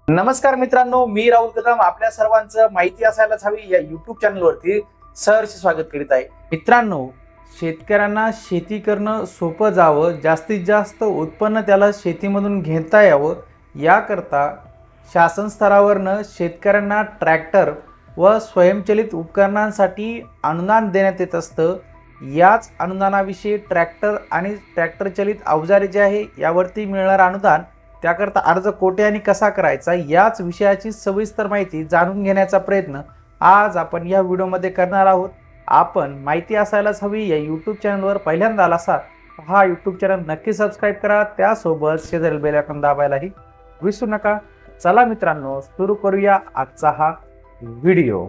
नमस्कार मित्रांनो, मी राहुल कदम आपल्या सर्वांचं माहिती असायलाच हवी या युट्यूब चॅनलवरती सहर्ष स्वागत करीत आहे. मित्रांनो, शेतकऱ्यांना शेती करणं सोपं जावं, जास्तीत जास्त उत्पन्न त्याला शेतीमधून घेता यावं याकरता शासन स्तरावरनं शेतकऱ्यांना ट्रॅक्टर व स्वयंचलित उपकरणांसाठी अनुदान देण्यात येत असतं. याच अनुदानाविषयी ट्रॅक्टर आणि ट्रॅक्टर चलित अवजारे जे आहे यावरती मिळणार अनुदान, त्याकरता अर्ज कोठे आणि कसा करायचा याच विषयाची सविस्तर माहिती जाणून घेण्याचा प्रयत्न आज आपण या व्हिडिओमध्ये करणार आहोत. आपण माहिती असायलाच हवी या यूट्यूब चॅनलवर पहिल्यांदा आला असाल हा यूट्यूब चॅनल नक्की सबस्क्राईब करा, त्यासोबत शेजारील बेल आयकॉन दाबायलाही विसरू नका. चला मित्रांनो, सुरू करूया आजचा हा व्हिडिओ.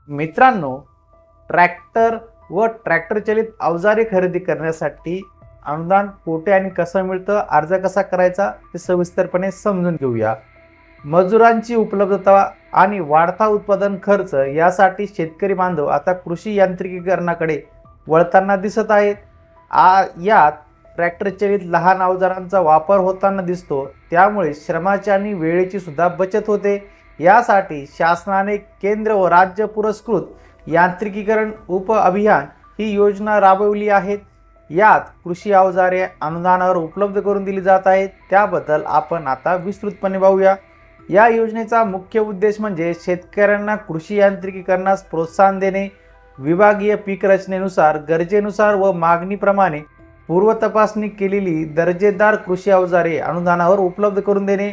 मित्रांनो, ट्रॅक्टर व ट्रॅक्टर चलित अवजारे खरेदी करण्यासाठी अनुदान कोठे आणि कसं मिळतं, अर्ज कसा करायचा ते सविस्तरपणे समजून घेऊया. मजुरांची उपलब्धता आणि वाढता उत्पादन खर्च यासाठी शेतकरी बांधव आता कृषी यांत्रिकीकरणाकडे वळताना दिसत आहेत. यात ट्रॅक्टर चलित लहान अवजारांचा वापर होताना दिसतो, त्यामुळे श्रमाची आणि वेळेची सुद्धा बचत होते. यासाठी शासनाने केंद्र व राज्य पुरस्कृत यांत्रिकीकरण उप अभियान ही योजना राबवली आहे. यात कृषी अवजारे अनुदानावर उपलब्ध करून दिली जात आहेत. त्याबद्दल आपण आता विस्तृतपणे पाहूया. या योजनेचा मुख्य उद्देश म्हणजे शेतकऱ्यांना कृषी यांत्रिकीकरणास प्रोत्साहन देणे, विभागीय पीक रचनेनुसार गरजेनुसार व मागणीप्रमाणे पूर्वतपासणी केलेली दर्जेदार कृषी अवजारे अनुदानावर उपलब्ध करून देणे,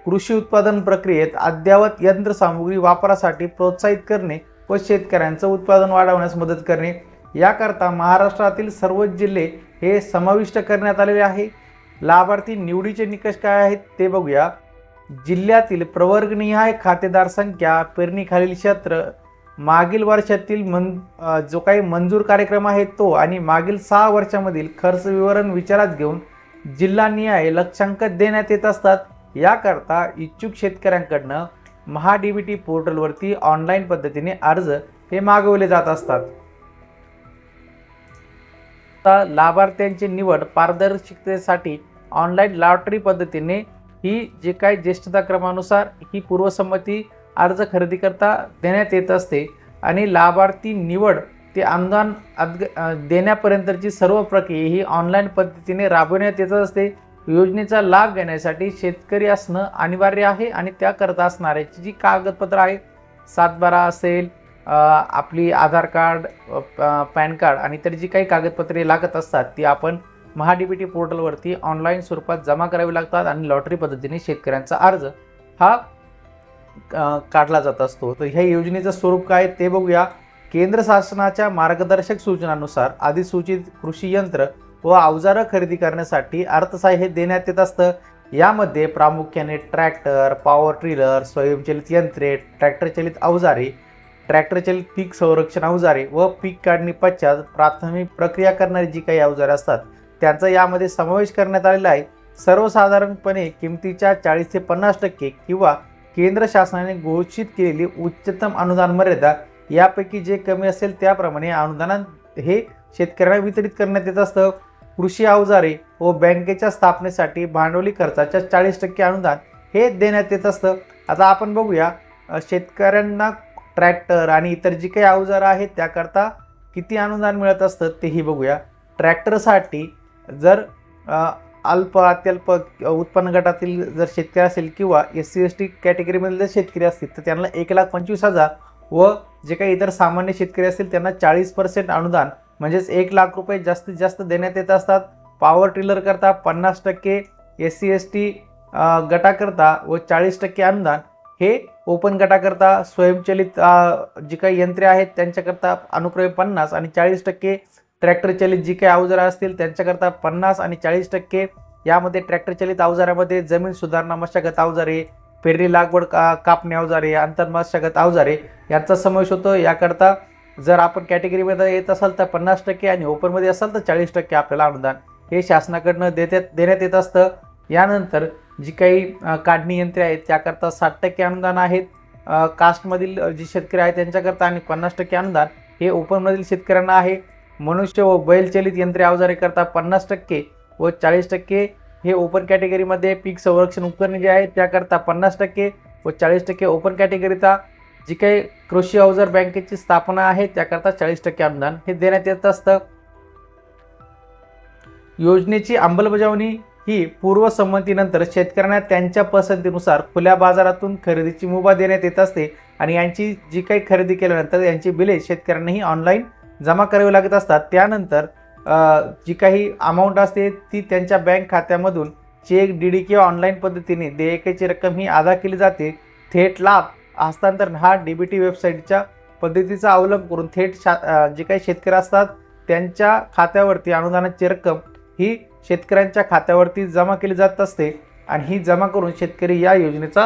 कृषी उत्पादन प्रक्रियेत अद्ययावत यंत्रसामुग्री वापरासाठी प्रोत्साहित करणे व शेतकऱ्यांचं उत्पादन वाढवण्यास मदत करणे. याकरता महाराष्ट्रातील सर्वच जिल्हे हे समाविष्ट करण्यात आलेले आहे. लाभार्थी निवडीचे निकष काय आहेत ते बघूया. जिल्ह्यातील प्रवर्गनिहाय खातेदार संख्या, पेरणीखालील क्षेत्र, मागील वर्षातील जो काही मंजूर कार्यक्रम आहे तो आणि मागील 6 वर्षामधील खर्च विवरण विचारात घेऊन जिल्हानिहाय लक्षांक देण्यात येत असतात. याकरता इच्छुक शेतकऱ्यांकडनं महाडीबीटी पोर्टलवरती ऑनलाईन पद्धतीने अर्ज हे मागवले जात असतात. लाभार्थ्यांची निवड पारदर्शकतेसाठी ऑनलाईन लॉटरी पद्धतीने ही जे काही ज्येष्ठता क्रमानुसार ही पूर्वसंमती अर्ज खरेदी करता देण्यात येत असते आणि लाभार्थी निवड ते अनुदान देण्यापर्यंतची सर्व प्रक्रिया ही ऑनलाईन पद्धतीने राबवण्यात येत असते. योजनेचा लाभ घेण्यासाठी शेतकरी असणं अनिवार्य आहे आणि त्याकरता असणाऱ्याची जी कागदपत्र आहेत, 7/12 असेल, आपली आधार कार्ड, पॅन कार्ड आणि इतर जी काही कागदपत्रे लागत असतात ती आपण महाडीबीटी पोर्टलवरती ऑनलाईन स्वरूपात जमा करावी लागतात आणि लॉटरी पद्धतीने शेतकऱ्यांचा अर्ज हा काढला जात असतो. तर ह्या योजनेचं स्वरूप काय ते बघूया. केंद्र शासनाच्या मार्गदर्शक सूचनानुसार अधिसूचित कृषी यंत्र व अवजारं खरेदी करण्यासाठी अर्थसहाय्य देण्यात येत असतं. यामध्ये प्रामुख्याने ट्रॅक्टर, पॉवर टिलर, स्वयंचलित यंत्रे, ट्रॅक्टर चलित अवजारे, ट्रॅक्टर चलित पीक संरक्षण अवजारे व पीक काढणी पश्चात प्राथमिक प्रक्रिया करणारी जी काही अवजारे असतात त्यांचा यामध्ये समावेश करण्यात आलेला आहे. सर्वसाधारणपणे किमतीच्या 40 ते 50% किंवा केंद्र शासनाने घोषित केलेली उच्चतम अनुदान मर्यादा यापैकी जे कमी असेल त्याप्रमाणे अनुदान हे शेतकऱ्यांना वितरित करण्यात येत असतं. कृषी अवजारे व बँकेच्या स्थापनेसाठी भांडवली खर्चाच्या 40% अनुदान हे देण्यात येत असतं. आता आपण बघूया शेतकऱ्यांना ट्रॅक्टर आणि इतर जी काही अवजारं आहेत त्याकरता किती अनुदान मिळत असतं तेही बघूया. ट्रॅक्टरसाठी जर अल्प अत्यल्प उत्पन्न गटातील जर शेतकरी असेल किंवा SC/ST कॅटेगरीमधील जर शेतकरी असतील तर त्यांना 1,25,000 व जे काही इतर सामान्य शेतकरी असतील त्यांना 40% अनुदान म्हणजेच 1,00,000 रुपये जास्तीत जास्त देण्यात येत असतात. पॉवर टिलर करता 50%, SC/ST गटाकरता व 40% अनुदान हे ओपन गटाकरता. स्वयंचलित जी काही यंत्रे आहेत त्यांच्याकरता अनुक्रमे 50 आणि 40%, ट्रॅक्टर चलित जी काही अवजारं असतील त्यांच्याकरता 50 आणि 40%. यामध्ये ट्रॅक्टर चलित अवजारामध्ये जमीन सुधारणा मशागत अवजारे, पेरणी लागवड कापणी अवजारे, आंतरमशागत अवजारे यांचा समावेश होतो. याकरता जर आपण कॅटेगरीमध्ये येत असाल तर 50% आणि ओपनमध्ये असाल तर 40% आपल्याला अनुदान हे शासनाकडनं देण्यात येत असतं. यानंतर जी काही काढणी यंत्रे आहेत त्याकरता 60% अनुदान आहेत. कास्टमधील जे शेतकरी आहेत त्यांच्याकरता आणि 50% अनुदान हे ओपनमधील शेतकऱ्यांना आहे. मनुष्य व बैलचलित यंत्रे अवजारे करता 50% व 40% हे ओपन कॅटेगरीमध्ये पीक संरक्षण उपकरणे जे आहेत त्याकरता 50% व 40% ओपन कॅटेगरीचा जी काही कृषी अवजार बँकेची स्थापना आहे त्याकरता 40% अनुदान हे देण्यात येत असतं. योजनेची अंमलबजावणी ही पूर्वसंमतीनंतर शेतकऱ्यांना त्यांच्या पसंतीनुसार खुल्या बाजारातून खरेदीची मुभा देण्यात येत असते आणि यांची जी काही खरेदी केल्यानंतर यांची बिले शेतकऱ्यांनाही ऑनलाईन जमा करावी लागत असतात. त्यानंतर जी काही अमाऊंट असते ती त्यांच्या बँक खात्यामधून चेक, डीडी किंवा ऑनलाईन पद्धतीने देयकाची रक्कम ही अदा केली जाते. थेट लाभ हस्तांतरण हा डीबीटी वेबसाईटच्या पद्धतीचा अवलंब करून थेट जे काही शेतकरी असतात त्यांच्या खात्यावरती अनुदानाची रक्कम ही शेतकऱ्यांच्या खात्यावरती जमा केली जात असते आणि ही जमा करून शेतकरी या योजनेचा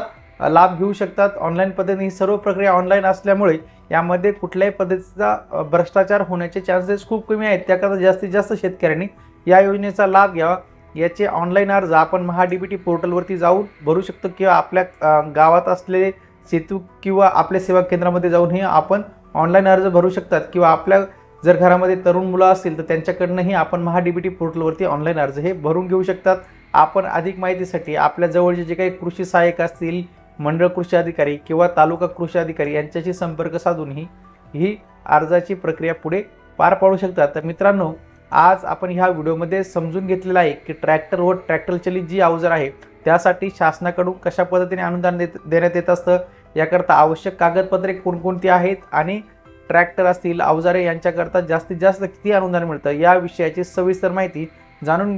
लाभ घेऊ शकतात. ऑनलाईन पद्धतीने ही सर्व प्रक्रिया ऑनलाईन असल्यामुळे यामध्ये कुठल्याही पद्धतीचा भ्रष्टाचार होण्याचे चान्सेस खूप कमी आहेत. त्याकरता जास्तीत जास्त शेतकऱ्यांनी या योजनेचा लाभ घ्यावा. याचे ऑनलाईन अर्ज आपण महाडीबीटी पोर्टलवरती जाऊन भरू शकतो किंवा आपल्या गावात असलेले सेतू किंवा आपल्या सेवा केंद्रामध्ये जाऊनही आपण ऑनलाईन अर्ज भरू शकतात किंवा आपल्या जर घरामध्ये तरुण मुलं असतील तर त्यांच्याकडनंही आपण महाडीबीटी पोर्टलवरती ऑनलाईन अर्ज हे भरून घेऊ शकतात. आपण अधिक माहितीसाठी आपल्या जवळचे जे काही कृषी सहाय्यक असतील, मंडळ कृषी अधिकारी किंवा तालुका कृषी अधिकारी यांच्याशी संपर्क साधून ही अर्जाची प्रक्रिया पुढे पार पाडू शकतात. तर मित्रांनो, आज आपण ह्या व्हिडिओमध्ये समजून घेतलेलं आहे की ट्रॅक्टर व ट्रॅक्टर चलित जी अवजार आहे त्यासाठी शासनाकडून कशा पद्धतीने अनुदान देण्यात येत असतं, याकरता आवश्यक कागदपत्रे कोणकोणती आहेत आणि ट्रॅक्टर असतील, अवजारे यांच्याकरता जास्तीत जास्त किती अनुदान मिळतं या विषयाची सविस्तर माहिती जाणून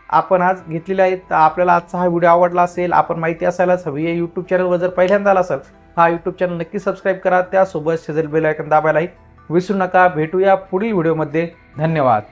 आपण आज घेतलेली आहे. तर आपल्याला आजचा हा व्हिडिओ आवडला असेल, आपण माहिती असायलाच हवी या यूट्यूब चॅनलवर जर पहिल्यांदा आला असेल हा यूट्यूब चॅनल नक्की सबस्क्राईब करा. त्यासोबत शेजारी बेल आयकॉन दाबायलाही विसरू नका. भेटूया पुढील व्हिडिओमध्ये. धन्यवाद.